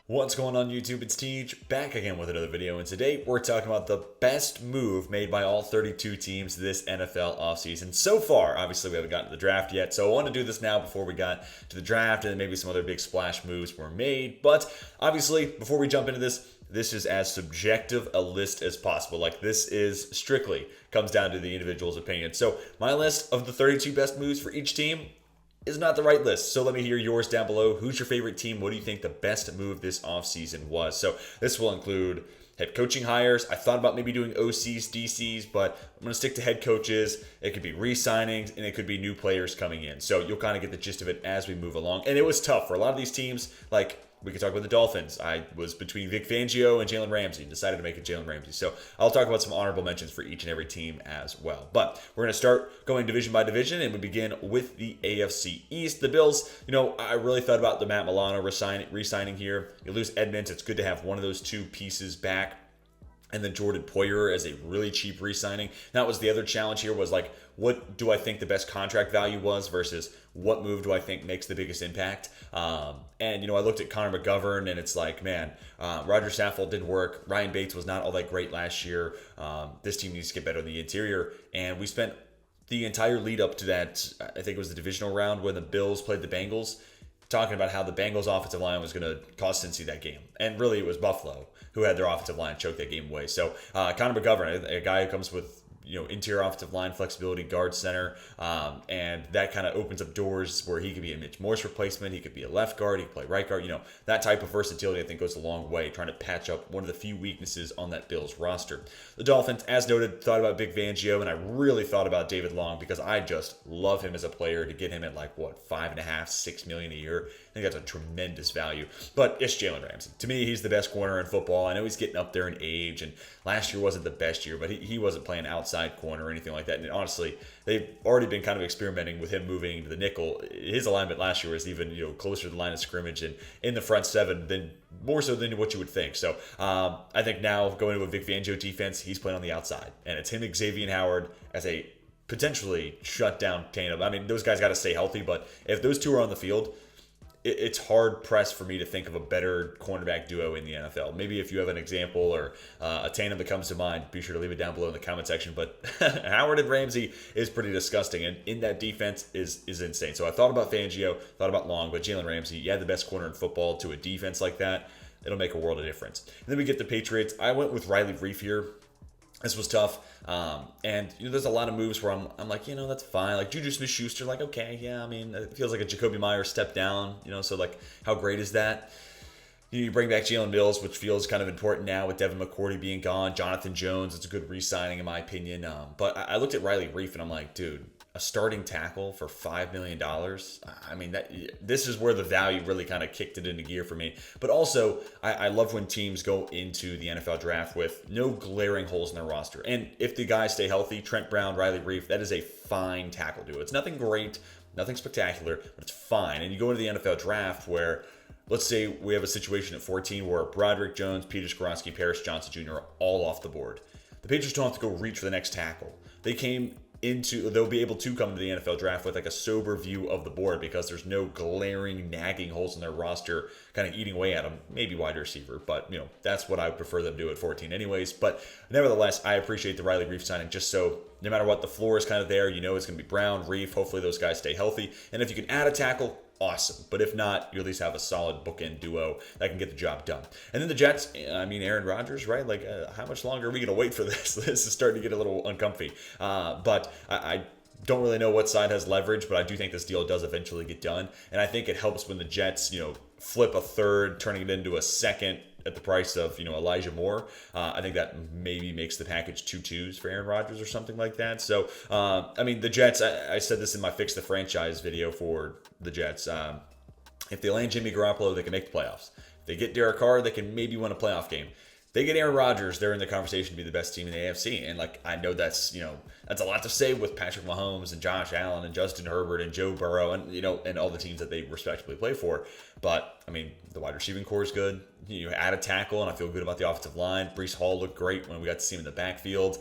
What's going on YouTube? It's Teach, back again with another video, and today we're talking about the best move made by all 32 teams this NFL offseason so far. Obviously, we haven't gotten to the draft yet, so I want to do this now before we got to the draft, and maybe some other big splash moves were made. But obviously, before we jump into this is as subjective a list as possible. Like, this is strictly comes down to the individual's opinion. So my list of the 32 best moves for each team is not the right list. So let me hear yours down below. Who's your favorite team? What do you think the best move this offseason was? So this will include head coaching hires. I thought about maybe doing OCs, DCs, but I'm going to stick to head coaches. It could be re-signings, and it could be new players coming in. So you'll kind of get the gist of it as we move along. And it was tough for a lot of these teams. Like, we could talk about the Dolphins. I was between Vic Fangio and Jalen Ramsey and decided to make it Jalen Ramsey. So I'll talk about some honorable mentions for each and every team as well. But we're going to start going division by division, and we begin with the AFC East. The Bills, I really thought about the Matt Milano re-signing here. You lose Edmonds. It's good to have one of those two pieces back. And then Jordan Poyer as a really cheap re-signing. That was the other challenge here, was like, what do I think the best contract value was versus what move do I think makes the biggest impact? And I looked at Connor McGovern, and it's like, man, Roger Saffold didn't work. Ryan Bates was not all that great last year. This team needs to get better in the interior. And we spent the entire lead up to that, I think it was the divisional round when the Bills played the Bengals, talking about how the Bengals offensive line was going to cost Cincy that game. And really, it was Buffalo who had their offensive line choke that game away. So Connor McGovern, a guy who comes with interior offensive line flexibility, guard center, and that kind of opens up doors where he could be a Mitch Morse replacement. He could be a left guard. He could play right guard. That type of versatility I think goes a long way, trying to patch up one of the few weaknesses on that Bills roster. The Dolphins, as noted, thought about Vic Fangio, and I really thought about David Long because I just love him as a player. To get him at like $5.5, $6 million a year, I think that's a tremendous value. But it's Jalen Ramsey. To me, he's the best corner in football. I know he's getting up there in age, and last year wasn't the best year, but he wasn't playing outside corner or anything like that. And honestly, they've already been kind of experimenting with him moving to the nickel. His alignment last year was even closer to the line of scrimmage and in the front seven than more so than what you would think. So I think now going to a Vic Fangio defense, he's playing on the outside, and it's him, Xavier Howard as a potentially shut down tandem. I mean, those guys got to stay healthy, but if those two are on the field, it's hard pressed for me to think of a better cornerback duo in the NFL. Maybe if you have an example or a tandem that comes to mind, be sure to leave it down below in the comment section. But Howard and Ramsey is pretty disgusting, and in that defense is insane. So I thought about Fangio, thought about Long, but Jalen Ramsey, you had the best corner in football to a defense like that. It'll make a world of difference. And then we get the Patriots. I went with Riley Reiff here. This was tough. And there's a lot of moves where I'm like, that's fine. Like Juju Smith-Schuster, like, okay, yeah, I mean, it feels like a Jacoby Myers step down, so like, how great is that? You bring back Jalen Mills, which feels kind of important now with Devin McCourty being gone. Jonathan Jones, it's a good re-signing in my opinion. But I looked at Riley Reiff and I'm like, dude, a starting tackle for $5 million. I mean, this is where the value really kind of kicked it into gear for me. But also, I love when teams go into the NFL draft with no glaring holes in their roster. And if the guys stay healthy, Trent Brown, Riley Reiff, that is a fine tackle duo. It's nothing great, nothing spectacular, but it's fine. And you go into the NFL draft where, let's say we have a situation at 14 where Broderick Jones, Peter Skoronski, Paris Johnson Jr. are all off the board. The Patriots don't have to go reach for the next tackle. They'll be able to come to the NFL draft with like a sober view of the board because there's no glaring, nagging holes in their roster kind of eating away at them. Maybe wide receiver, but that's what I would prefer them to do at 14 anyways. But nevertheless, I appreciate the Riley Reiff signing just so no matter what, the floor is kind of there. It's going to be Brown, Reiff. Hopefully those guys stay healthy. And if you can add a tackle, awesome. But if not, you at least have a solid bookend duo that can get the job done. And then the Jets, I mean, Aaron Rodgers, right? Like, how much longer are we going to wait for this? This is starting to get a little uncomfy. But I don't really know what side has leverage, but I do think this deal does eventually get done. And I think it helps when the Jets, flip a third, turning it into a second at the price of, Elijah Moore. I think that maybe makes the package 2-2s for Aaron Rodgers or something like that. So, I mean, the Jets, I said this in my Fix the Franchise video for the Jets. If they land Jimmy Garoppolo, they can make the playoffs. If they get Derek Carr, they can maybe win a playoff game. They get Aaron Rodgers, they're in the conversation to be the best team in the AFC. And I know that's a lot to say with Patrick Mahomes and Josh Allen and Justin Herbert and Joe Burrow and and all the teams that they respectively play for. But I mean, the wide receiving core is good. You add a tackle, and I feel good about the offensive line. Breece Hall looked great when we got to see him in the backfield.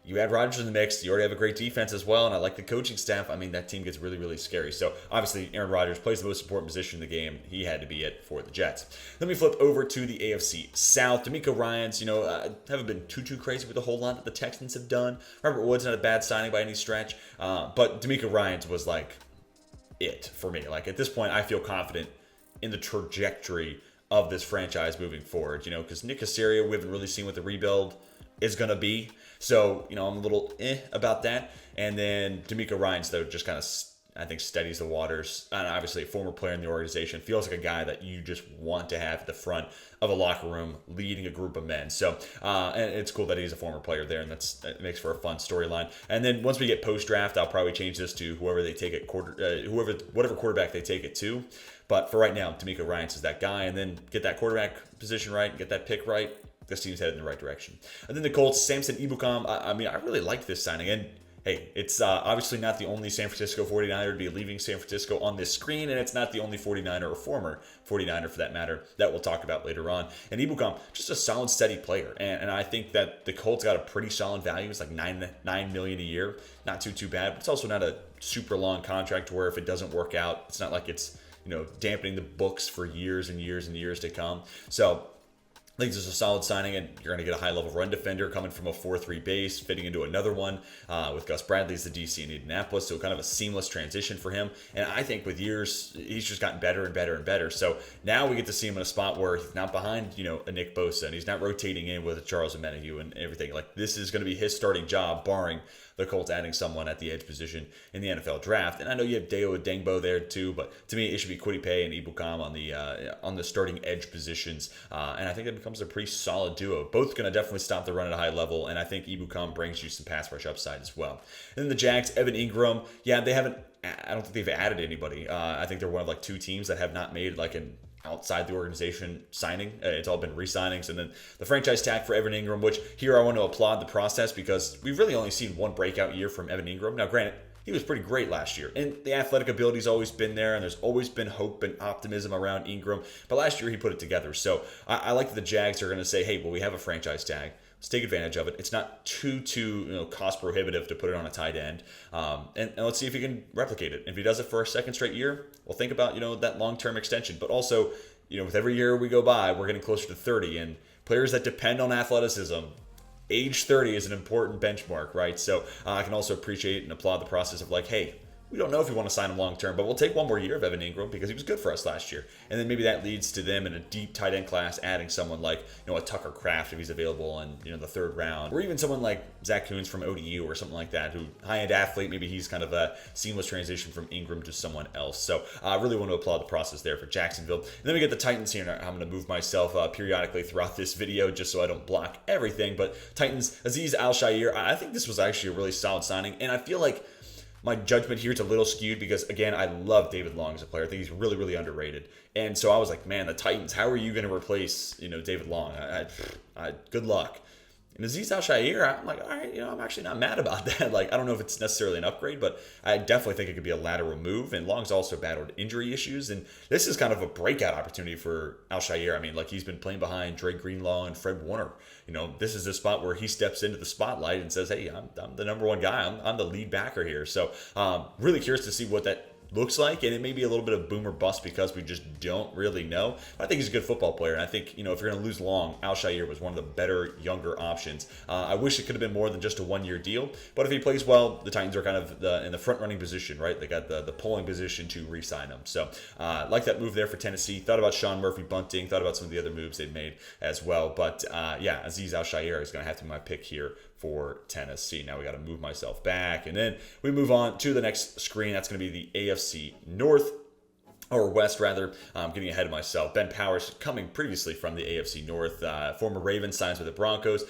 you add Rodgers in the mix, you already have a great defense as well, and I like the coaching staff. I mean, that team gets really, really scary. So, obviously, Aaron Rodgers plays the most important position in the game. He had to be it for the Jets. Let me flip over to the AFC South. DeMeco Ryans, haven't been too crazy with a whole lot that the Texans have done. Robert Woods, not a bad signing by any stretch, but DeMeco Ryans was like it for me. Like, at this point, I feel confident in the trajectory of this franchise moving forward, because Nick Caserio, we haven't really seen what the rebuild is going to be. So, I'm a little about that. And then DeMeco Ryans, though, just kind of, I think, steadies the waters. And obviously, a former player in the organization, feels like a guy that you just want to have at the front of a locker room leading a group of men. So, and it's cool that he's a former player there, and that makes for a fun storyline. And then once we get post-draft, I'll probably change this to whoever they take it, whatever quarterback they take it to. But for right now, DeMeco Ryans is that guy. And then get that quarterback position right, get that pick right. This team's headed in the right direction. And then the Colts, Samson Ebukam. I really like this signing. And hey, it's obviously not the only San Francisco 49er to be leaving San Francisco on this screen, and it's not the only 49er or former 49er for that matter that we'll talk about later on. And Ebukam, just a solid, steady player. And I think that the Colts got a pretty solid value. It's like $9 million a year. Not too bad, but it's also not a super long contract where if it doesn't work out, it's not like it's dampening the books for years and years and years to come. So I think this is a solid signing, and you're going to get a high-level run defender coming from a 4-3 base, fitting into another one with Gus Bradley as the DC in Indianapolis, so kind of a seamless transition for him. And I think with years, he's just gotten better and better and better. So now we get to see him in a spot where he's not behind, a Nick Bosa, and he's not rotating in with a Charles Omenihu and everything. Like, this is going to be his starting job, barring the Colts adding someone at the edge position in the NFL draft. And I know you have Deo Odengbo there too, but to me, it should be Kwity Paye and Ebukam on the starting edge positions. And I think it becomes a pretty solid duo. Both going to definitely stop the run at a high level, and I think Ebukam brings you some pass rush upside as well. And then the Jags, Evan Ingram. Yeah, I don't think they've added anybody. I think they're one of like two teams that have not made like an outside the organization signing. It's all been re-signings. And then the franchise tag for Evan Ingram, which here I want to applaud the process because we've really only seen one breakout year from Evan Ingram. Now, granted, he was pretty great last year, and the athletic ability's always been there, and there's always been hope and optimism around Ingram. But last year, he put it together. So I like that the Jags are going to say, hey, well, we have a franchise tag. Let's take advantage of it. It's not too cost prohibitive to put it on a tight end. And let's see if he can replicate it. If he does it for a second straight year, we'll think about, that long-term extension. But also, with every year we go by, we're getting closer to 30. And players that depend on athleticism, age 30 is an important benchmark, right? So I can also appreciate and applaud the process of like, hey, we don't know if we want to sign him long-term, but we'll take one more year of Evan Ingram because he was good for us last year. And then maybe that leads to them in a deep tight end class adding someone like, a Tucker Kraft if he's available in the third round. Or even someone like Zach Kuntz from ODU or something like that, who high-end athlete, maybe he's kind of a seamless transition from Ingram to someone else. So I really want to applaud the process there for Jacksonville. And then we get the Titans here, and I'm going to move myself periodically throughout this video just so I don't block everything. But Titans, Azeez Al-Shaair, I think this was actually a really solid signing, and I feel like my judgment here is a little skewed because, again, I love David Long as a player. I think he's really, really underrated. And so I was like, man, the Titans, how are you going to replace, David Long? Good luck. And Azeez Al-Shaair, I'm like, all right, I'm actually not mad about that. Like, I don't know if it's necessarily an upgrade, but I definitely think it could be a lateral move. And Long's also battled injury issues. And this is kind of a breakout opportunity for Al-Shaair. I mean, like, he's been playing behind Dre Greenlaw and Fred Warner. This is the spot where he steps into the spotlight and says, hey, I'm the number one guy. I'm the lead backer here. So really curious to see what that looks like, and it may be a little bit of boom or bust because we just don't really know. But I think he's a good football player, and I think, if you're going to lose Long, Al-Shaair was one of the better, younger options. I wish it could have been more than just a one-year deal, but if he plays well, the Titans are kind of in the front-running position, right? They got the polling position to re-sign him. So like that move there for Tennessee. Thought about Sean Murphy-Bunting, thought about some of the other moves they've made as well, but Azeez Al-Shaair is going to have to be my pick here for Tennessee. Now we got to move myself back, and then we move on to the next screen. That's going to be the AFC North, or West rather. I'm getting ahead of myself. Ben Powers, coming previously from the AFC North, former Ravens, signs with the Broncos.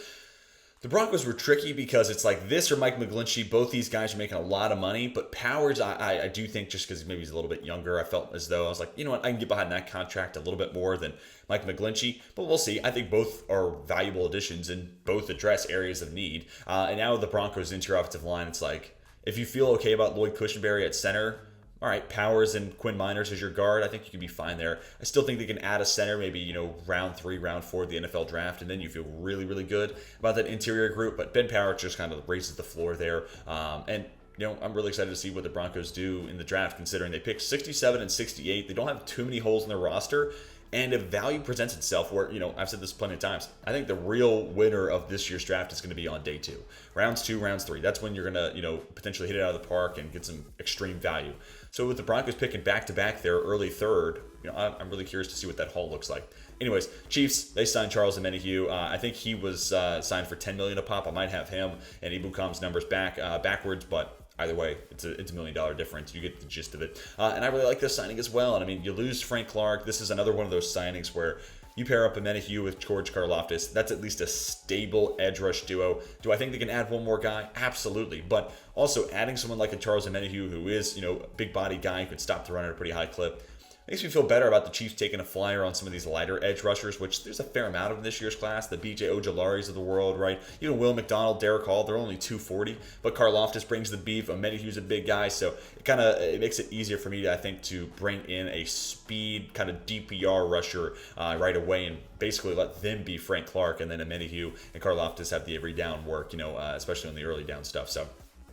The Broncos were tricky because it's like this or Mike McGlinchey. Both these guys are making a lot of money, but Powers, I do think just because maybe he's a little bit younger, I felt as though I was like, you know what, I can get behind that contract a little bit more than Mike McGlinchey, but we'll see. I think both are valuable additions and both address areas of need. And now with the Broncos interior offensive line, it's like, if you feel okay about Lloyd Cushenberry at center, all right, Powers and Quinn Miners as your guard. I think you can be fine there. I still think they can add a center, maybe, round 3, round 4 of the NFL draft, and then you feel really, really good about that interior group. But Ben Powers just kind of raises the floor there. I'm really excited to see what the Broncos do in the draft, considering they picked 67 and 68. They don't have too many holes in their roster. And if value presents itself, where, I've said this plenty of times, I think the real winner of this year's draft is going to be on day 2. Rounds 2, rounds 3. That's when you're going to, potentially hit it out of the park and get some extreme value. So with the Broncos picking back-to-back their early third, I'm really curious to see what that haul looks like. Anyways, Chiefs, they signed Charles Omenihu. I think he was signed for $10 million a pop. I might have him and Ibukam's numbers backwards, but either way, it's a $1 million difference. You get the gist of it. And I really like this signing as well. And I mean, you lose Frank Clark. This is another one of those signings where you pair up Omenihu with George Karlaftis. That's at least a stable edge rush duo. Do I think they can add one more guy? Absolutely. But also adding someone like a Charles Omenihu, who is, a big body guy who could stop the run at a pretty high clip, makes me feel better about the Chiefs taking a flyer on some of these lighter edge rushers, which there's a fair amount of in this year's class. The B.J. Ojolaris of the world, right? Even Will McDonald, Derek Hall, they're only 240, but Karlaftis brings the beef. Omenihu's a big guy, so it makes it easier for me, to bring in a speed kind of DPR rusher right away and basically let them be Frank Clark, and then Omenihu and Karlaftis have the every down work, especially on the early down stuff. So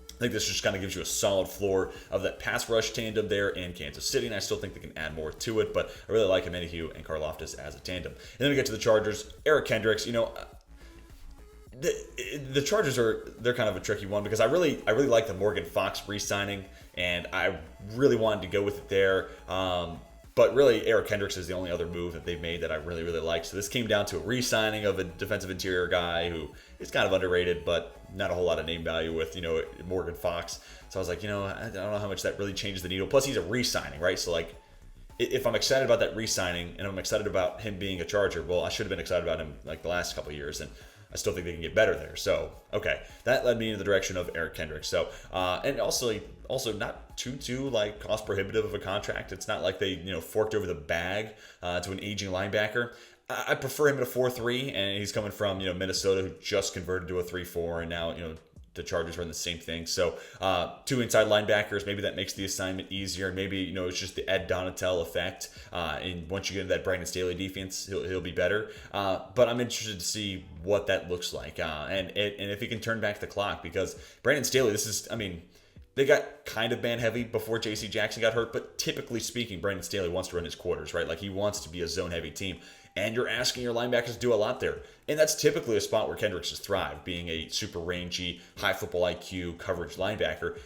I think this just kind of gives you a solid floor of that pass rush tandem there in Kansas City, and I still think they can add more to it, but I really like Omenihu and Karlaftis as a tandem. And then we get to the Chargers. Eric Kendricks, the Chargers they're kind of a tricky one because I really like the Morgan Fox re-signing, and I really wanted to go with it there. But really, Eric Kendricks is the only other move that they've made that I really, really like. So this came down to a re-signing of a defensive interior guy who is kind of underrated, but not a whole lot of name value with, Morgan Fox. So I was like, I don't know how much that really changes the needle. Plus, he's a re-signing, right? So, if I'm excited about that re-signing and I'm excited about him being a Charger, well, I should have been excited about him the last couple of years. And I still think they can get better there. So, okay, that led me in the direction of Eric Kendricks. So, and also not too cost prohibitive of a contract. It's not like they forked over the bag to an aging linebacker. I prefer him at a 4.3, and he's coming from Minnesota, who just converted to a 3.4, and now the Chargers run the same thing. So 2 inside linebackers, maybe that makes the assignment easier. Maybe it's just the Ed Donatel effect. And once you get into that Brandon Staley defense, he'll be better. But I'm interested to see what that looks like, and if he can turn back the clock, because Brandon Staley, they got kind of man heavy before J.C. Jackson got hurt, but typically speaking, Brandon Staley wants to run his quarters, right? He wants to be a zone heavy team. And you're asking your linebackers to do a lot there. And that's typically a spot where Kendricks has thrived, being a super rangy, high football IQ coverage linebacker.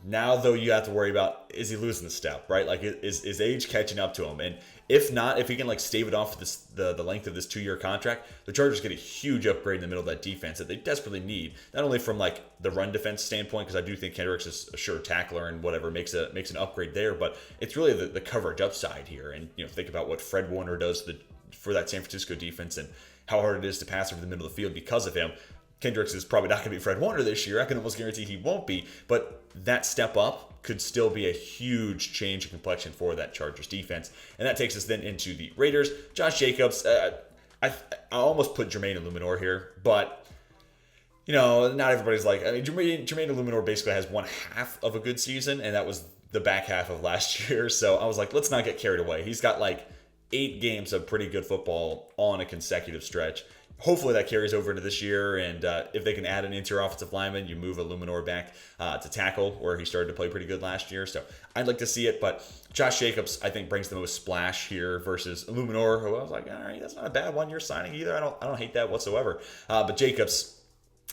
Now, though, you have to worry about, is he losing the step, right? Is age catching up to him? And if not, if he can stave it off the length of this 2-year contract, the Chargers get a huge upgrade in the middle of that defense that they desperately need. Not only from the run defense standpoint, because I do think Kendricks is a sure tackler and whatever makes an upgrade there, but it's really the coverage upside here. And think about what Fred Warner does for that San Francisco defense and how hard it is to pass over the middle of the field because of him. Kendricks is probably not going to be Fred Warner this year. I can almost guarantee he won't be, but that step up could still be a huge change in complexion for that Chargers defense. And that takes us then into the Raiders. Josh Jacobs, I almost put Jermaine Illuminor here, but not everybody's Jermaine Illuminor basically has one half of a good season, and that was the back half of last year. So I was like, let's not get carried away. He's got 8 games of pretty good football on a consecutive stretch. Hopefully that carries over into this year, and if they can add an interior offensive lineman, you move Illuminor back to tackle, where he started to play pretty good last year. So I'd like to see it, but Josh Jacobs, I think, brings the most splash here versus Illuminor, who I was like, all right, that's not a bad 1-year signing either. I don't hate that whatsoever. But Jacobs,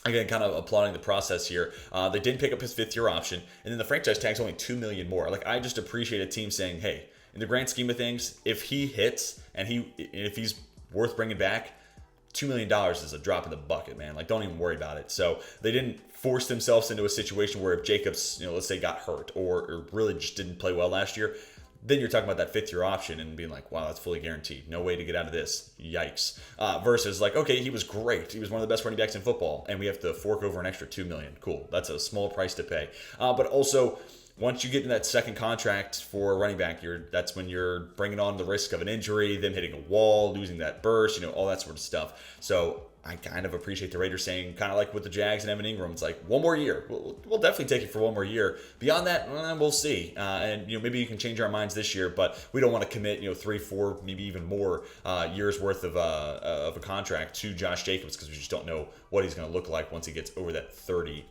again, kind of applauding the process here. They didn't pick up his 5th-year option, and then the franchise tag's only $2 million more. I just appreciate a team saying, hey, in the grand scheme of things, if he hits and if he's worth bringing back, $2 million is a drop in the bucket, man. Don't even worry about it. So they didn't force themselves into a situation where if Jacobs, let's say got hurt or really just didn't play well last year, then you're talking about that 5th-year option and being like, wow, that's fully guaranteed. No way to get out of this. Yikes. Versus okay, he was great. He was one of the best running backs in football, and we have to fork over an extra $2 million. Cool. That's a small price to pay. But also, once you get in that second contract for a running back, that's when you're bringing on the risk of an injury, them hitting a wall, losing that burst, all that sort of stuff. So I kind of appreciate the Raiders saying, kind of like with the Jags and Evan Ingram, it's like 1 more year. We'll definitely take it for 1 more year. Beyond that, we'll see. And maybe you can change our minds this year, but we don't want to commit 3, 4, maybe even more years worth of a contract to Josh Jacobs, because we just don't know what he's going to look like once he gets over that 30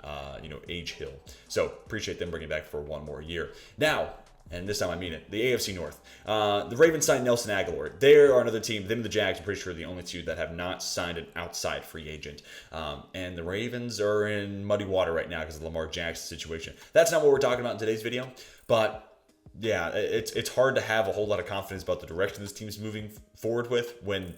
age hill. So appreciate them bringing back for 1 more year. Now, and this time I mean it, the AFC North. The Ravens signed Nelson Agholor. They are another team. Them and the Jags, I'm pretty sure, are the only two that have not signed an outside free agent. And the Ravens are in muddy water right now because of the Lamar Jackson situation. That's not what we're talking about in today's video. But yeah, it's hard to have a whole lot of confidence about the direction this team's moving forward with when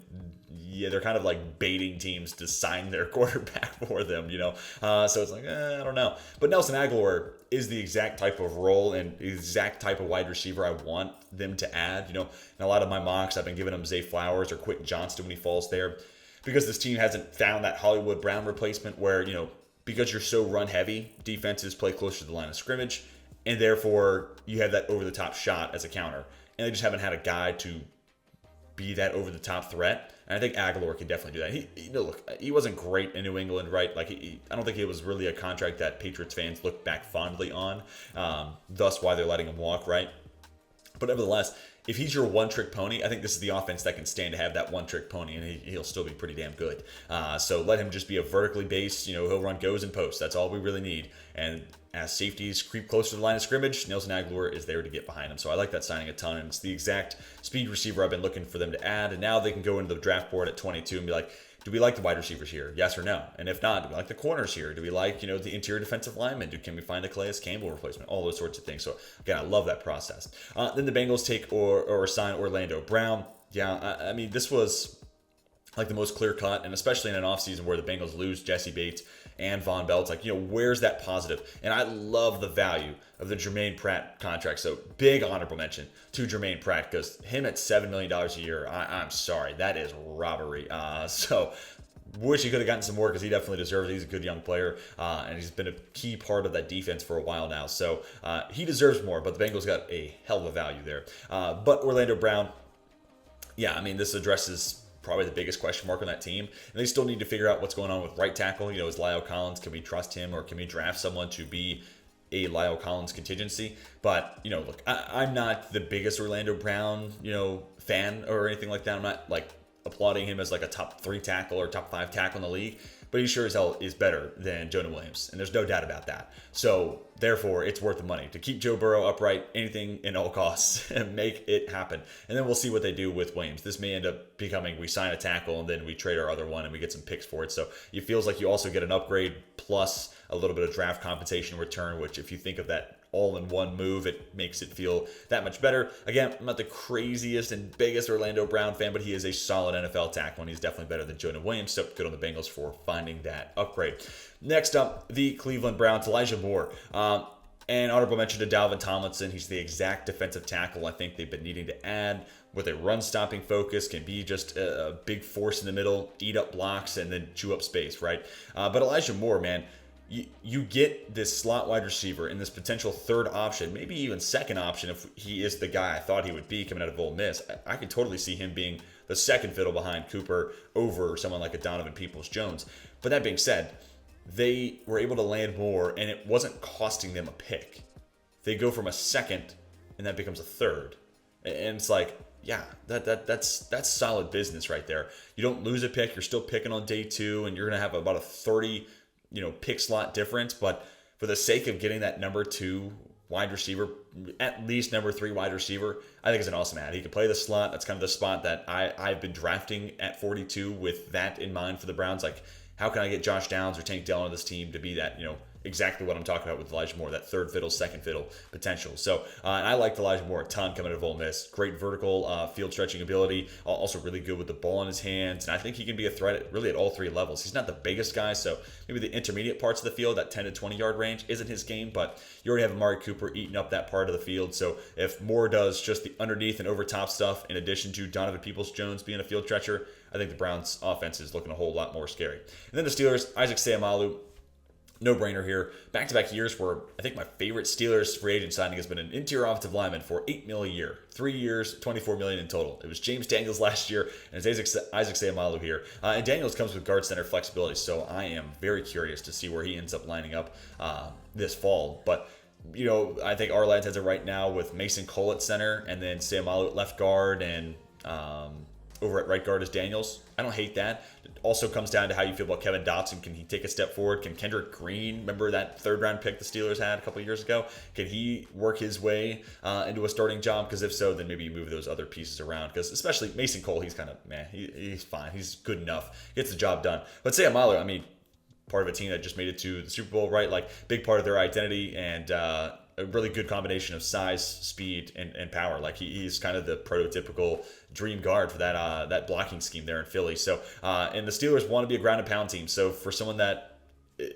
they're kind of like baiting teams to sign their quarterback for them, So it's like, I don't know. But Nelson Agholor is the exact type of role and exact type of wide receiver I want them to add. In a lot of my mocks, I've been giving him Zay Flowers or Quentin Johnston when he falls there, because this team hasn't found that Hollywood Brown replacement where, because you're so run heavy, defenses play closer to the line of scrimmage, and therefore you have that over-the-top shot as a counter. And they just haven't had a guy to be that over-the-top threat. And I think Agholor can definitely do that. Look, he wasn't great in New England, right? Like, I don't think it was really a contract that Patriots fans look back fondly on. Thus why they're letting him walk, right? But nevertheless, if he's your one-trick pony, I think this is the offense that can stand to have that one-trick pony, and he'll still be pretty damn good. So let him just be a vertically based, he'll run goes and posts. That's all we really need. And as safeties creep closer to the line of scrimmage, Nelson Agholor is there to get behind him. So I like that signing a ton, and it's the exact speed receiver I've been looking for them to add. And now they can go into the draft board at 22 and be like, do we like the wide receivers here? Yes or no? And if not, do we like the corners here? Do we like, the interior defensive linemen? Can we find a Calais Campbell replacement? All those sorts of things. So again, I love that process. Then the Bengals take or sign Orlando Brown. Yeah, I mean, this was like the most clear cut, and especially in an offseason where the Bengals lose Jessie Bates and Von Bell. It's like, where's that positive? And I love the value of the Jermaine Pratt contract. So big honorable mention to Jermaine Pratt, because him at $7 million a year, I'm sorry, that is robbery. So wish he could have gotten some more, because he definitely deserves it. He's a good young player, and he's been a key part of that defense for a while now. So he deserves more, but the Bengals got a hell of a value there. But Orlando Brown, yeah, I mean, this addresses probably the biggest question mark on that team. And they still need to figure out what's going on with right tackle. Is Lyle Collins, can we trust him, or can we draft someone to be a Lyle Collins contingency? But, look, I'm not the biggest Orlando Brown, fan or anything like that. I'm not like applauding him as like a top 3 tackle or top 5 tackle in the league, but he sure as hell is better than Jonah Williams, and there's no doubt about that. So therefore, it's worth the money to keep Joe Burrow upright, anything in all costs, and make it happen. And then we'll see what they do with Williams. This may end up becoming, we sign a tackle and then we trade our other one and we get some picks for it. So it feels like you also get an upgrade plus a little bit of draft compensation in return, which if you think of that all-in-one move, it makes it feel that much better. Again, I'm not the craziest and biggest Orlando Brown fan, but he is a solid NFL tackle, and he's definitely better than Jonah Williams, so good on the Bengals for finding that upgrade. Next up, the Cleveland Browns, Elijah Moore. And honorable mention to Dalvin Tomlinson. He's the exact defensive tackle I think they've been needing to add, with a run-stopping focus, can be just a big force in the middle, eat up blocks, and then chew up space, right? But Elijah Moore, man, you get this slot wide receiver and this potential third option, maybe even second option if he is the guy I thought he would be coming out of Ole Miss. I could totally see him being the second fiddle behind Cooper over someone like a Donovan Peoples-Jones. But that being said, they were able to land more, and it wasn't costing them a pick. They go from a second, and that becomes a third. And it's like, yeah, that's solid business right there. You don't lose a pick. You're still picking on day 2, and you're going to have about a 30 pick slot difference, but for the sake of getting that number 2 wide receiver, at least number 3 wide receiver, I think it's an awesome ad. He can play the slot. That's kind of the spot that I've been drafting at 42 with that in mind for the Browns. Like, how can I get Josh Downs or Tank Dell on this team to be that, exactly what I'm talking about with Elijah Moore, that third fiddle, second fiddle potential. So I liked Elijah Moore a ton coming out of Ole Miss. Great vertical field stretching ability, also really good with the ball in his hands, and I think he can be a threat at all 3 levels. He's not the biggest guy, so maybe the intermediate parts of the field, that 10 to 20 yard range, isn't his game, but you already have Amari Cooper eating up that part of the field. So if Moore does just the underneath and over top stuff, in addition to Donovan Peoples-Jones being a field stretcher, I think the Browns offense is looking a whole lot more scary. And then the Steelers, Isaac Seumalo. no-brainer here. Back-to-back years where I think my favorite Steelers free agent signing has been an interior offensive lineman for $8 million a year. 3 years, $24 million in total. It was James Daniels last year, and it's Isaac Seumalo here. And Daniels comes with guard center flexibility, so I am very curious to see where he ends up lining up this fall. But I think our lads has it right now with Mason Cole at center, and then Seumalo at left guard, and over at right guard is Daniels. I don't hate that. It also comes down to how you feel about Kevin Dotson. Can he take a step forward? Can Kendrick Green, remember that third-round pick the Steelers had a couple of years ago? Can he work his way into a starting job? Because if so, then maybe you move those other pieces around. Because especially Mason Cole, he's kind of, he's fine. He's good enough. Gets the job done. But Seumalo, part of a team that just made it to the Super Bowl, right? Like, big part of their identity, and a really good combination of size, speed, and power. Like, he's kind of the prototypical dream guard for that blocking scheme there in Philly. So, and the Steelers want to be a ground and pound team. So for someone that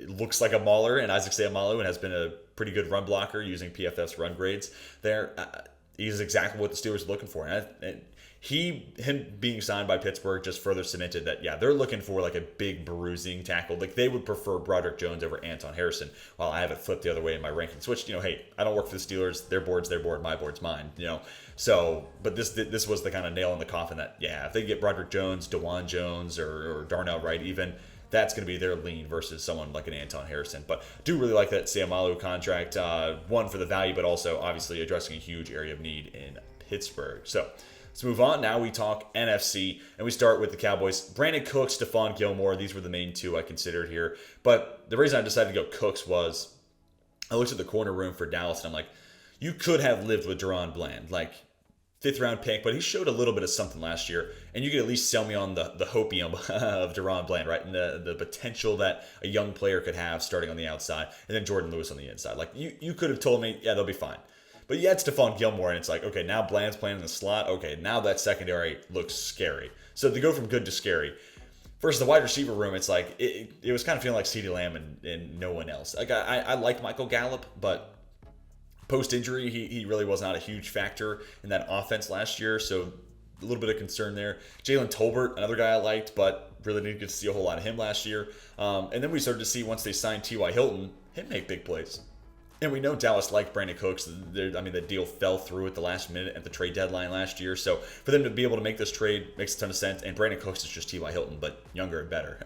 looks like a mauler, and Isaac Seumalo, and has been a pretty good run blocker using PFF's run grades there, he's exactly what the Steelers are looking for. And him being signed by Pittsburgh just further cemented that, they're looking for like a big bruising tackle. Like, they would prefer Broderick Jones over Anton Harrison, while I have it flipped the other way in my rankings, which, hey, I don't work for the Steelers. Their board's their board, my board's mine, So, but this was the kind of nail in the coffin that, if they get Broderick Jones, DeJuan Jones, or Darnell Wright even, that's going to be their lean versus someone like an Anton Harrison. But do really like that Seumalo contract, one for the value, but also obviously addressing a huge area of need in Pittsburgh. So, let's move on. Now we talk NFC, and we start with the Cowboys. Brandin Cooks, Stephon Gilmore, these were the main two I considered here. But the reason I decided to go Cooks was I looked at the corner room for Dallas, and I'm like, you could have lived with Deron Bland, like 5th-round pick, but he showed a little bit of something last year, and you could at least sell me on the hopium of Deron Bland, right, and the potential that a young player could have starting on the outside, and then Jordan Lewis on the inside. Like, you could have told me, they'll be fine. But you had Stephon Gilmore, and it's like, okay, now Bland's playing in the slot. Okay, now that secondary looks scary. So to go from good to scary. Versus the wide receiver room, it's like, it was kind of feeling like CeeDee Lamb and no one else. Like, I like Michael Gallup, but post-injury, he really was not a huge factor in that offense last year. So a little bit of concern there. Jalen Tolbert, another guy I liked, but really didn't get to see a whole lot of him last year. And then we started to see, once they signed T.Y. Hilton, him make big plays. And we know Dallas liked Brandin Cooks. The deal fell through at the last minute at the trade deadline last year. So for them to be able to make this trade makes a ton of sense. And Brandin Cooks is just T.Y. Hilton, but younger and better.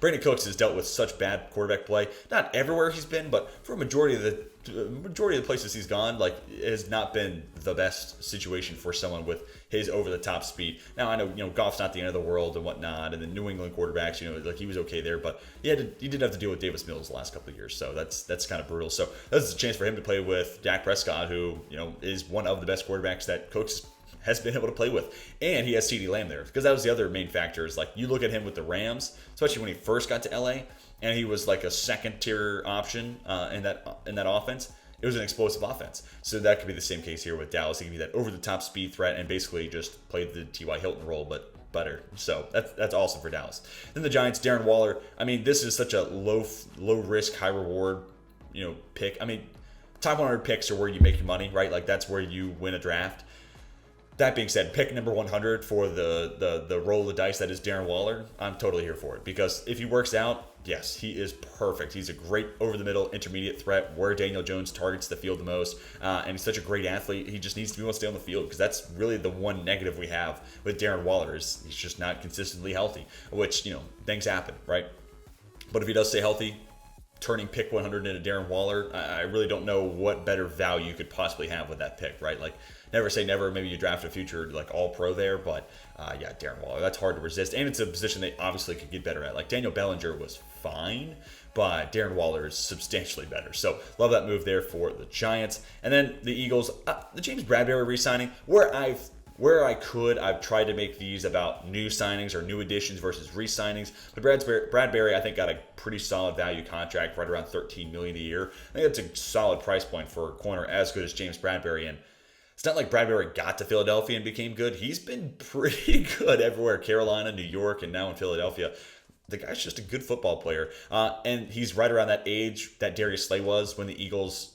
Brandin Cooks has dealt with such bad quarterback play. Not everywhere he's been, but for a majority of the places he's gone, like, it has not been the best situation for someone with his over-the-top speed. Now, I know, Goff's not the end of the world and whatnot, and the New England quarterbacks, like, he was okay there, but he did have to deal with Davis Mills the last couple of years, so that's kind of brutal. So that's a chance for him to play with Dak Prescott, who, is one of the best quarterbacks that Cooks has been able to play with. And he has CeeDee Lamb there, because that was the other main factor, is like, you look at him with the Rams, especially when he first got to LA, and he was like a second-tier option in that offense. It was an explosive offense. So that could be the same case here with Dallas. He can be that over-the-top speed threat and basically just played the T.Y. Hilton role, but better. So that's awesome for Dallas. Then the Giants, Darren Waller. This is such a low-risk, high-reward, pick. Top 100 picks are where you make your money, right? Like, that's where you win a draft. That being said, pick number 100 for the roll of the dice that is Darren Waller, I'm totally here for it. Because if he works out, yes, he is perfect. He's a great over-the-middle intermediate threat where Daniel Jones targets the field the most. And he's such a great athlete. He just needs to be able to stay on the field, because that's really the one negative we have with Darren Waller, is he's just not consistently healthy, which, things happen, right? But if he does stay healthy, turning pick 100 into Darren Waller, I really don't know what better value you could possibly have with that pick, right? Like, never say never. Maybe you draft a future, like, all-pro there, but Darren Waller, that's hard to resist. And it's a position they obviously could get better at. Like, Daniel Bellinger was fine, but Darren Waller is substantially better. So love that move there for the Giants. And then the Eagles, the James Bradberry re-signing, where I could, I've tried to make these about new signings or new additions versus re-signings. But Bradberry, I think, got a pretty solid value contract, right around $13 million a year. I think that's a solid price point for a corner as good as James Bradberry. And it's not like Bradberry got to Philadelphia and became good. He's been pretty good everywhere. Carolina, New York, and now in Philadelphia. The guy's just a good football player. And he's right around that age that Darius Slay was when the Eagles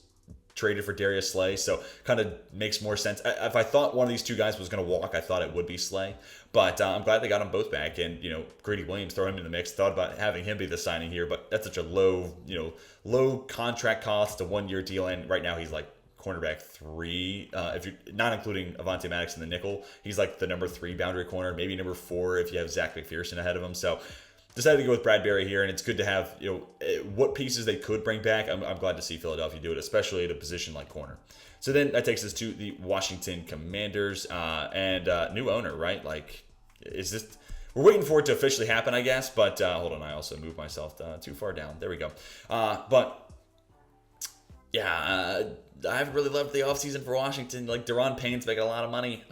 traded for Darius Slay, so kind of makes more sense. If I thought one of these two guys was going to walk, I thought it would be Slay, but I'm glad they got them both back. And Greedy Williams, throw him in the mix. Thought about having him be the signing here, but that's such a low contract cost, a 1-year deal, and right now he's like cornerback 3, if you're not including Avonte Maddox in the nickel. He's like the number 3 boundary corner, maybe number 4 if you have Zach McPherson ahead of him. So decided to go with Bradbury here, and it's good to have what pieces they could bring back. I'm glad to see Philadelphia do it, especially at a position like corner. So then that takes us to the Washington Commanders and new owner, right? Like, is this? We're waiting for it to officially happen, I guess. But hold on, I also moved myself too far down. There we go. But yeah, I haven't really loved the offseason for Washington. Like, Daron Payne's making a lot of money.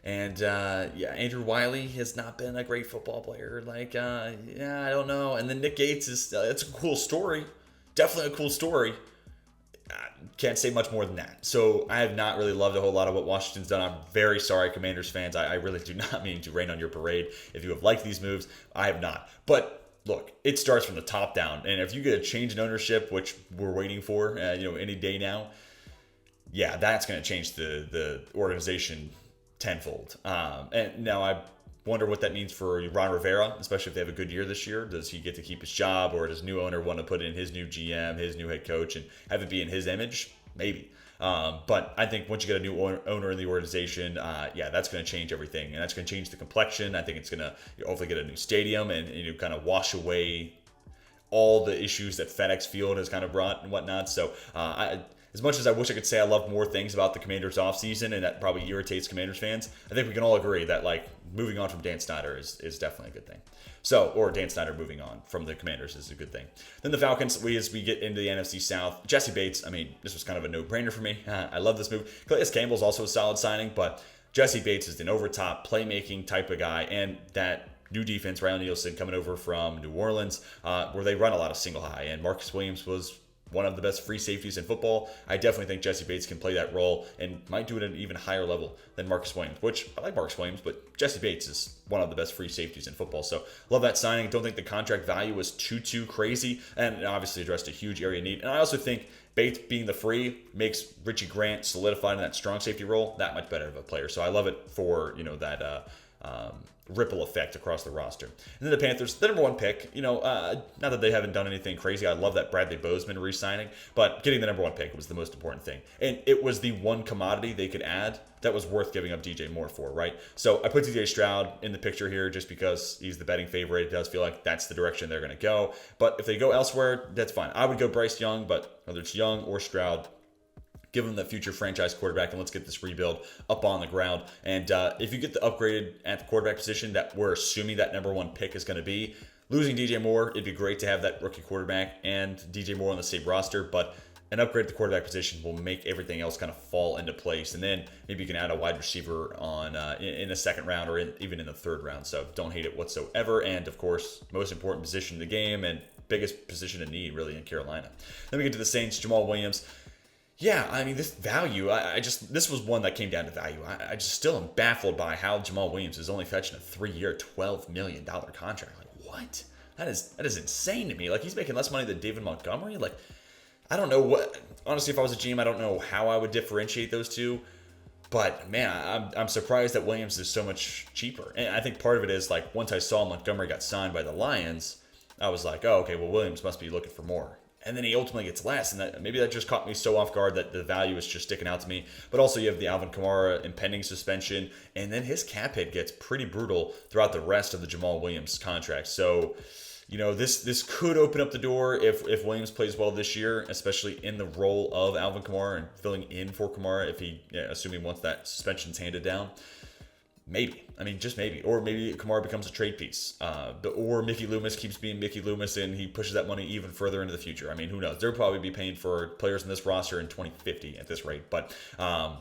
Andrew Wiley has not been a great football player. Like, I don't know. And then Nick Gates is, it's a cool story. Definitely a cool story. Can't say much more than that. So I have not really loved a whole lot of what Washington's done. I'm very sorry, Commanders fans. I really do not mean to rain on your parade. If you have liked these moves, I have not. But look, it starts from the top down. And if you get a change in ownership, which we're waiting for, any day now, yeah, that's going to change the organization tenfold. And now I wonder what that means for Ron Rivera, especially if they have a good year this year. Does he get to keep his job, or does new owner want to put in his new GM, his new head coach, and have it be in his image? Maybe. But I think once you get a new owner in the organization, that's going to change everything, and that's going to change the complexion. I think it's going to hopefully get a new stadium and kind of wash away all the issues that FedEx Field has kind of brought and whatnot. So as much as I wish I could say I love more things about the Commanders offseason, and that probably irritates Commanders fans, I think we can all agree that, like, moving on from Dan Snyder is definitely a good thing. So, or Dan Snyder moving on from the Commanders is a good thing. Then the Falcons, as we get into the NFC South, Jessie Bates, I mean, this was kind of a no-brainer for me. I love this move. Calais Campbell's also a solid signing, but Jessie Bates is an over-top playmaking type of guy, and that new defense, Ryan Nielsen coming over from New Orleans, where they run a lot of single high, and Marcus Williams was one of the best free safeties in football. I definitely think Jessie Bates can play that role and might do it at an even higher level than Marcus Williams, which I like Marcus Williams, but Jessie Bates is one of the best free safeties in football. So love that signing. Don't think the contract value was too crazy, and obviously addressed a huge area need. And I also think Bates being the free makes Richie Grant solidified in that strong safety role that much better of a player. So I love it for that ripple effect across the roster. And then the Panthers, the number 1 pick, not that they haven't done anything crazy. I love that Bradley Bozeman re-signing, but getting the number 1 pick was the most important thing. And it was the one commodity they could add that was worth giving up DJ Moore for, right? So I put DJ Stroud in the picture here just because he's the betting favorite. It does feel like that's the direction they're going to go. But if they go elsewhere, that's fine. I would go Bryce Young, but whether it's Young or Stroud, give them the future franchise quarterback, and let's get this rebuild up on the ground. And if you get the upgraded at the quarterback position that we're assuming that number 1 pick is going to be, losing DJ Moore, it'd be great to have that rookie quarterback and DJ Moore on the same roster, but an upgrade at the quarterback position will make everything else kind of fall into place. And then maybe you can add a wide receiver on in the second round or even in the third round. So don't hate it whatsoever. And of course, most important position in the game and biggest position in need really in Carolina. Then we get to the Saints, Jamal Williams. Yeah, I mean, this value, this was one that came down to value. I just still am baffled by how Jamal Williams is only fetching a 3-year, $12 million contract. Like, what? That is insane to me. Like, he's making less money than David Montgomery. Like, I don't know what, honestly, if I was a GM, I don't know how I would differentiate those two. But, man, I'm surprised that Williams is so much cheaper. And I think part of it is, like, once I saw Montgomery got signed by the Lions, I was like, oh, okay, well, Williams must be looking for more. And then he ultimately gets less, and maybe that just caught me so off guard that the value is just sticking out to me. But also you have the Alvin Kamara impending suspension, and then his cap hit gets pretty brutal throughout the rest of the Jamal Williams contract. So, this could open up the door if Williams plays well this year, especially in the role of Alvin Kamara and filling in for Kamara if he, assuming once that suspension's handed down. Maybe. I mean, just maybe. Or maybe Kamara becomes a trade piece. Or Mickey Loomis keeps being Mickey Loomis and he pushes that money even further into the future. I mean, who knows? They'll probably be paying for players in this roster in 2050 at this rate. But, I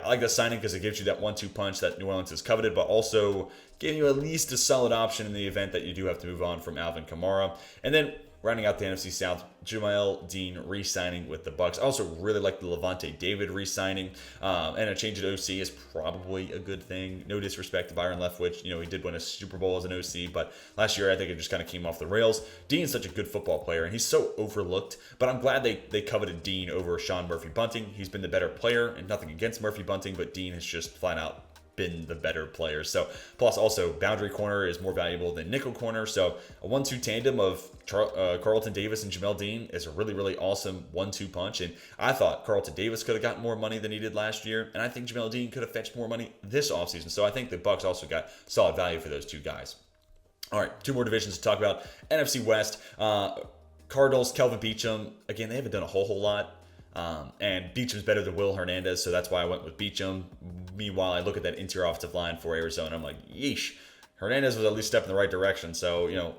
like that signing because it gives you that 1-2 punch that New Orleans has coveted, but also giving you at least a solid option in the event that you do have to move on from Alvin Kamara. And then rounding out the NFC South, Jamel Dean re-signing with the Bucs. I also really like the Levante David re-signing, and a change at OC is probably a good thing. No disrespect to Byron Leftwich. He did win a Super Bowl as an OC, but last year I think it just kind of came off the rails. Dean's such a good football player, and he's so overlooked, but I'm glad they coveted Dean over Sean Murphy-Bunting. He's been the better player, and nothing against Murphy-Bunting, but Dean has just flat out been the better player. So plus also boundary corner is more valuable than nickel corner. So a 1-2 tandem of Carlton Davis and Jamel Dean is a really, really awesome 1-2 punch. And I thought Carlton Davis could have gotten more money than he did last year. And I think Jamel Dean could have fetched more money this offseason. So I think the Bucs also got solid value for those two guys. All right, two more divisions to talk about. NFC West, Cardinals, Kelvin Beachum. Again, they haven't done a whole lot. And Beachum's better than Will Hernandez, so that's why I went with Beachum. Meanwhile, I look at that interior offensive line for Arizona, I'm like, yeesh. Hernandez was at least a step in the right direction, so,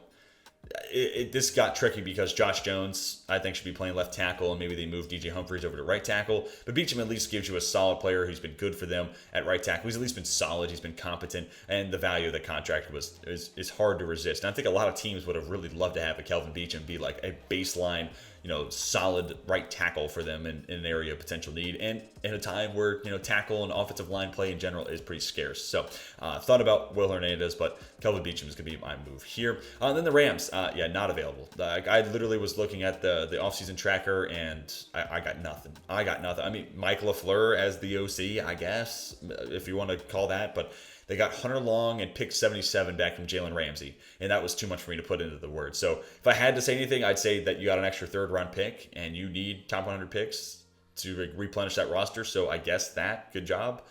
this got tricky because Josh Jones, I think, should be playing left tackle, and maybe they move DJ Humphries over to right tackle. But Beachum at least gives you a solid player who's been good for them at right tackle. He's at least been solid. He's been competent, and the value of the contract is hard to resist. And I think a lot of teams would have really loved to have a Kelvin Beachum be like a baseline, solid right tackle for them in an area of potential need, and in a time where tackle and offensive line play in general is pretty scarce. So thought about Will Hernandez, but Kelvin Beachum is going to be my move here. Then the Rams, not available. I literally was looking at the offseason tracker, and I got nothing. I mean, Mike LaFleur as the OC, I guess, if you want to call that, but they got Hunter Long and pick 77 back from Jalen Ramsey, and that was too much for me to put into the word. So if I had to say anything, I'd say that you got an extra third-round pick, and you need top 100 picks to replenish that roster. So I guess good job,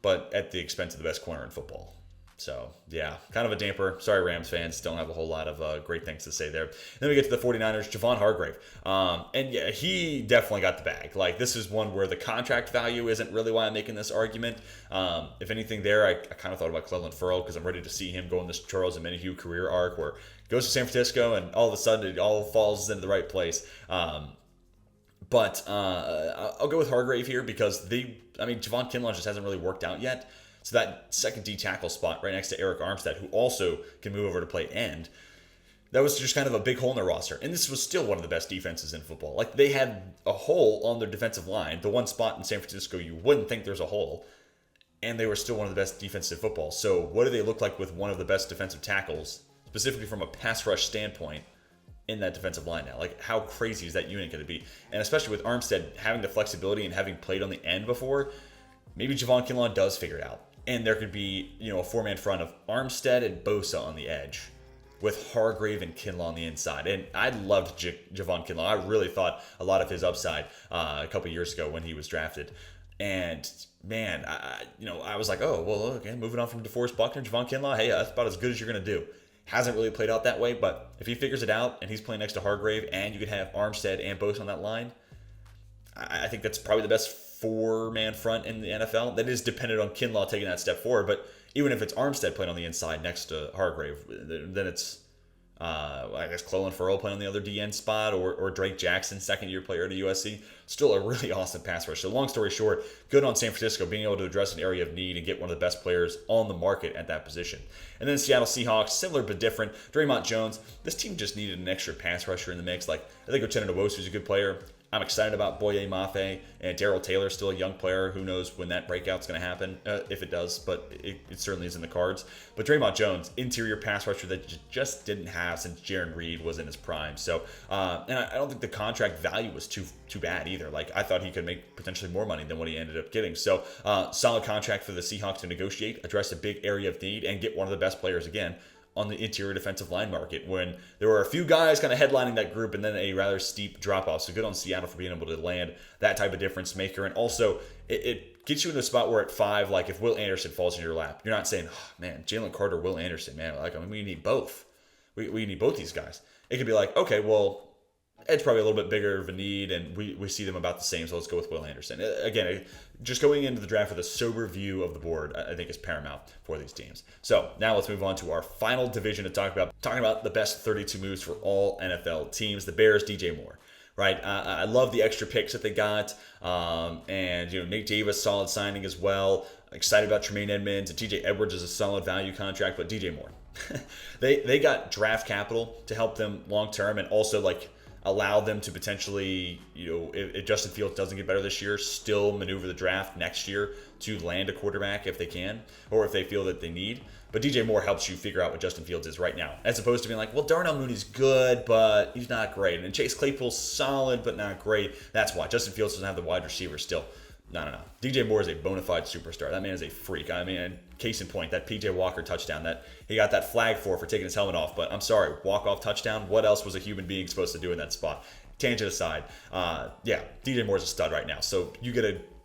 but at the expense of the best corner in football. So, yeah, kind of a damper. Sorry, Rams fans. Don't have a whole lot of great things to say there. Then we get to the 49ers, Javon Hargrave. And, yeah, he definitely got the bag. Like, this is one where the contract value isn't really why I'm making this argument. If anything there, I kind of thought about Clelin Ferrell because I'm ready to see him go on this Charles Omenihu career arc where he goes to San Francisco and all of a sudden it all falls into the right place. But I'll go with Hargrave here because Javon Kinlaw just hasn't really worked out yet. So that second D tackle spot right next to Eric Armstead, who also can move over to play end, that was just kind of a big hole in their roster. And this was still one of the best defenses in football. Like, they had a hole on their defensive line, the one spot in San Francisco you wouldn't think there's a hole, and they were still one of the best defenses in football. So what do they look like with one of the best defensive tackles, specifically from a pass rush standpoint, in that defensive line now? Like, how crazy is that unit going to be? And especially with Armstead having the flexibility and having played on the end before, maybe Javon Kinlaw does figure it out. And there could be, a four-man front of Armstead and Bosa on the edge with Hargrave and Kinlaw on the inside. And I loved Javon Kinlaw. I really thought a lot of his upside a couple years ago when he was drafted. And, man, I was like, oh, well, okay, moving on from DeForest Buckner, Javon Kinlaw, hey, that's about as good as you're going to do. Hasn't really played out that way, but if he figures it out and he's playing next to Hargrave and you could have Armstead and Bosa on that line, I think that's probably the best four-man front in the NFL. That is dependent on Kinlaw taking that step forward, but even if it's Armstead playing on the inside next to Hargrave, then it's, I guess, Clelin Ferrell playing on the other DN spot, or Drake Jackson, second-year player at USC. Still a really awesome pass rush. So long story short, good on San Francisco being able to address an area of need and get one of the best players on the market at that position. And then Seattle Seahawks, similar but different. Draymond Jones, this team just needed an extra pass rusher in the mix. Like, I think Uchenna Nwosu is a good player. I'm excited about Boye Mafe, and Darrell Taylor, still a young player. Who knows when that breakout's going to happen, if it does, but it certainly is in the cards. But Draymond Jones, interior pass rusher that just didn't have since Jaron Reed was in his prime. So, and I don't think the contract value was too bad either. Like, I thought he could make potentially more money than what he ended up getting. So, solid contract for the Seahawks to negotiate, address a big area of need, and get one of the best players again on the interior defensive line market when there were a few guys kind of headlining that group and then a rather steep drop-off. So good on Seattle for being able to land that type of difference maker. And also, it gets you in a spot where at 5, like if Will Anderson falls in your lap, you're not saying, oh, man, Jalen Carter, Will Anderson, man. Like, we need both. We need both these guys. It could be like, okay, well, Ed's probably a little bit bigger of a need, and we see them about the same, so let's go with Will Anderson. Again, just going into the draft with a sober view of the board, I think is paramount for these teams. So now let's move on to our final division to talk about the best 32 moves for all NFL teams. The Bears, DJ Moore. Right, I love the extra picks that they got, and Nate Davis, solid signing as well. Excited about Tremaine Edmonds, and TJ Edwards is a solid value contract, but DJ Moore. They got draft capital to help them long term, and also like allow them to potentially, if Justin Fields doesn't get better this year, still maneuver the draft next year to land a quarterback if they can, or if they feel that they need. But DJ Moore helps you figure out what Justin Fields is right now, as opposed to being like, well, Darnell Mooney's good, but he's not great. And Chase Claypool's solid, but not great. That's why. Justin Fields doesn't have the wide receiver still. No. DJ Moore is a bona fide superstar. That man is a freak. I mean, case in point, that PJ Walker touchdown that he got that flag for taking his helmet off. But I'm sorry, walk-off touchdown. What else was a human being supposed to do in that spot? Tangent aside, DJ Moore's a stud right now. So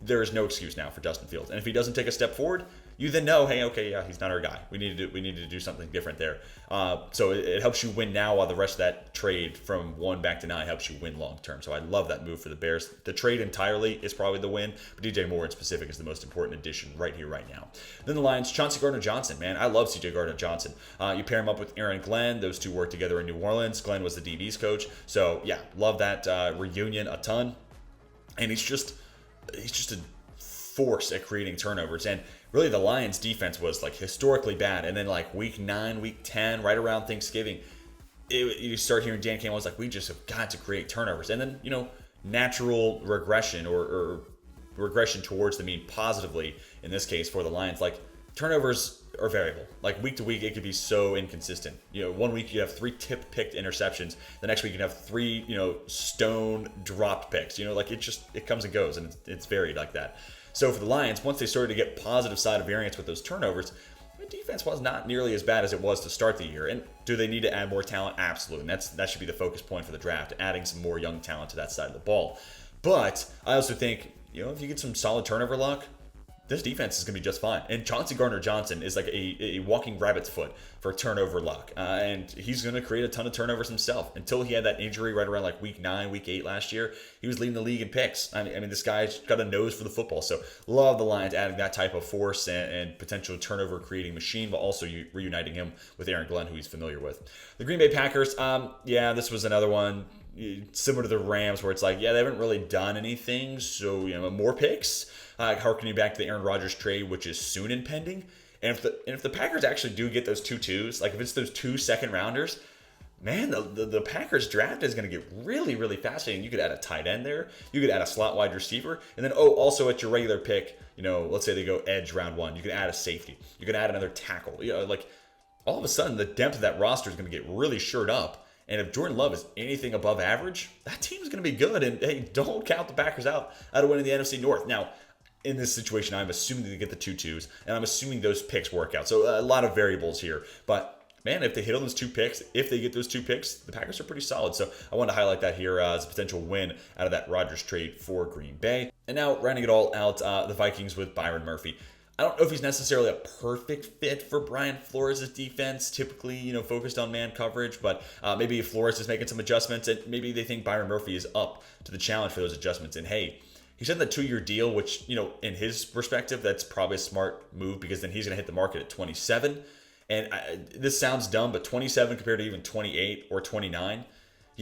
there is no excuse now for Justin Fields. And if he doesn't take a step forward, you then know, hey, okay, yeah, he's not our guy. We need to do something different there. So it helps you win now, while the rest of that trade from 1 back to 9 helps you win long term. So I love that move for the Bears. The trade entirely is probably the win, but DJ Moore in specific is the most important addition right here, right now. Then the Lions, Chauncey Gardner-Johnson, man, I love CJ Gardner-Johnson. You pair him up with Aaron Glenn. Those two worked together in New Orleans. Glenn was the DB's coach. So yeah, love that reunion a ton. And he's just a force at creating turnovers. And really, the Lions defense was like historically bad. And then like week 9, week 10, right around Thanksgiving, you start hearing Dan Campbell was like, we just have got to create turnovers. And then, natural regression or regression towards the mean positively in this case for the Lions. Like, turnovers are variable. Like, week to week, it could be so inconsistent. 1 week you have 3 tip-picked interceptions. The next week you have 3, stone dropped picks. It comes and goes, and it's varied like that. So for the Lions, once they started to get positive side of variance with those turnovers, the defense was not nearly as bad as it was to start the year. And do they need to add more talent? Absolutely. And that should be the focus point for the draft, adding some more young talent to that side of the ball. But I also think, if you get some solid turnover luck, this defense is going to be just fine. And Chauncey Gardner-Johnson is like a walking rabbit's foot for turnover luck. And he's going to create a ton of turnovers himself. Until he had that injury right around like week 9, week 8 last year, he was leading the league in picks. I mean, this guy's got a nose for the football. So love the Lions adding that type of force and potential turnover creating machine, but also reuniting him with Aaron Glenn, who he's familiar with. The Green Bay Packers, this was another one similar to the Rams where it's like, they haven't really done anything. So, more picks. Harkening back to the Aaron Rodgers trade, which is soon impending. And if the Packers actually do get those 2 2s, like if it's those 2 second-rounders, man, the Packers draft is going to get really, really fascinating. You could add a tight end there. You could add a slot wide receiver. And then, also at your regular pick, let's say they go edge round 1. You can add a safety. You can add another tackle. All of a sudden, the depth of that roster is going to get really shored up. And if Jordan Love is anything above average, that team's going to be good. And, hey, don't count the Packers out of winning the NFC North. Now, in this situation, I'm assuming they get the 2 2s, and I'm assuming those picks work out. So a lot of variables here. But, man, if they hit on those 2 picks, if they get those 2 picks, the Packers are pretty solid. So I wanted to highlight that here as a potential win out of that Rodgers trade for Green Bay. And now, rounding it all out, the Vikings with Byron Murphy. I don't know if he's necessarily a perfect fit for Brian Flores' defense, typically, focused on man coverage, but maybe Flores is making some adjustments, and maybe they think Byron Murphy is up to the challenge for those adjustments. And, hey, he signed the 2-year deal, which, in his perspective, that's probably a smart move because then he's going to hit the market at 27. And this sounds dumb, but 27 compared to even 28 or 29,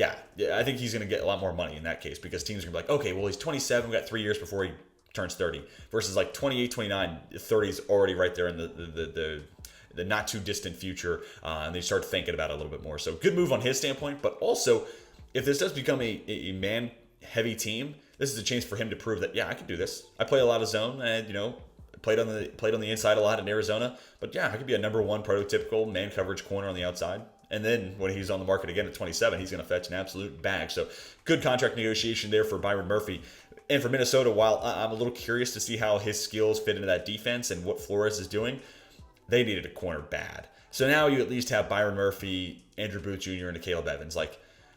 I think he's going to get a lot more money in that case because teams are going to be like, okay, well, he's 27, we got 3 years before he turns 30, versus like 28, 29, 30 is already right there in the not too distant future, and they start thinking about it a little bit more. So good move on his standpoint, but also if this does become a man-heavy team, this is a chance for him to prove that, I can do this. I play a lot of zone and, played on the inside a lot in Arizona, but I could be a number 1 prototypical man coverage corner on the outside. And then when he's on the market again at 27, he's going to fetch an absolute bag. So good contract negotiation there for Byron Murphy. And for Minnesota, while I'm a little curious to see how his skills fit into that defense and what Flores is doing, they needed a corner bad. So now you at least have Byron Murphy, Andrew Booth Jr., and Caleb Evans. I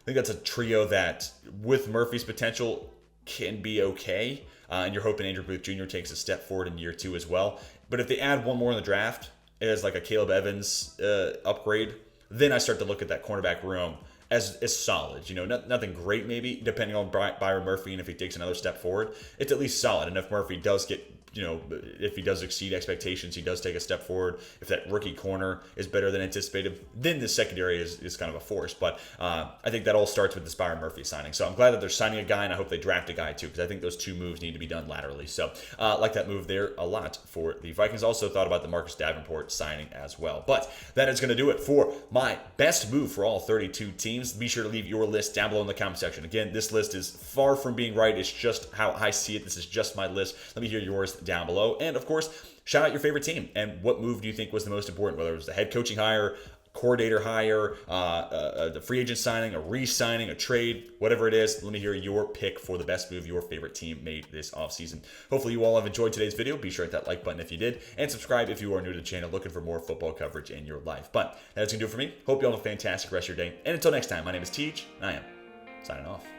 think that's a trio that, with Murphy's potential, can be okay. And you're hoping Andrew Booth Jr. takes a step forward in year 2 as well. But if they add one more in the draft as like a Caleb Evans upgrade, then I start to look at that cornerback room as solid. Nothing great maybe, depending on Byron Murphy, and if he takes another step forward, it's at least solid. And if Murphy does get if he does exceed expectations, he does take a step forward. If that rookie corner is better than anticipated, then the secondary is kind of a force. But I think that all starts with this Byron Murphy signing. So I'm glad that they're signing a guy, and I hope they draft a guy too, because I think those two moves need to be done laterally. So I like that move there a lot for the Vikings. Also thought about the Marcus Davenport signing as well. But that is going to do it for my best move for all 32 teams. Be sure to leave your list down below in the comment section. Again, this list is far from being right. It's just how I see it. This is just my list. Let me hear yours down below. And of course, shout out your favorite team and what move do you think was the most important, whether it was the head coaching hire, coordinator hire, the free agent signing, a re-signing, a trade, whatever it is. Let me hear your pick for the best move your favorite team made this offseason. Hopefully you all have enjoyed today's video. Be sure to hit that like button if you did, and subscribe if you are new to the channel looking for more football coverage in your life. But that's going to do it for me. Hope you all have a fantastic rest of your day. And until next time, my name is Teej, and I am signing off.